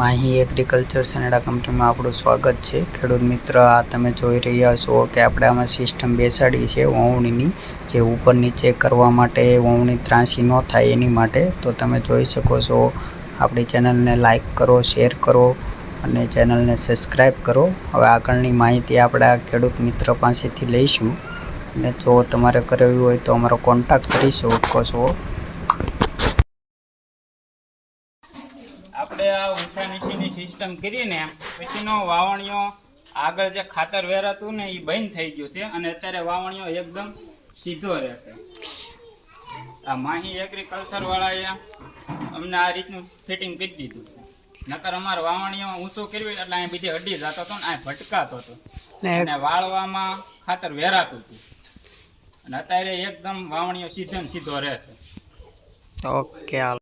Mahi agriculture સનેડા કંપનીમાં આપણું સ્વાગત છે। ખેડૂત મિત્ર, આ તમે જોઈ રહ્યા છો કે આપણે આમાં સિસ્ટમ બેસાડી છે વાવણીની, જે ઉપર નીચે કરવા માટે વાવણી ત્રાંસી ન થાય એની માટે। તો તમે જોઈ શકો છો। આપણી ચેનલને લાઈક કરો, શેર કરો અને ચેનલને સબસ્ક્રાઈબ કરો। હવે આગળની માહિતી આપણે આ ખેડૂત મિત્ર પાસેથી લઈશું અને જો તમારે કરવી હોય તો અમારો કોન્ટેક્ટ કરી શકો છો। આપણે આ ઊંચા નીચેની સિસ્ટમ કરીને પછીનો વાવણીઓ આગળ જે ખાતર વેરાતું ને એ બંધ થઈ ગયું છે અને અત્યારે વાવણીઓ એકદમ સીધો રહેશે। આ માહી એગ્રીકલ્ચર વાળાએ અમને આ રીતનું ફિટિંગ કરી દીધું છે, નકર અમારે વાવણીઓ ઊંચું કર્યું એટલે અહીં બીજી અડી જતો હતો ને આ ભટકાતો હતો અને વાળવામાં ખાતર વેરાતું હતું અને અત્યારે એકદમ વાવણીઓ સીધો ને સીધો રહેશે। ઓકે।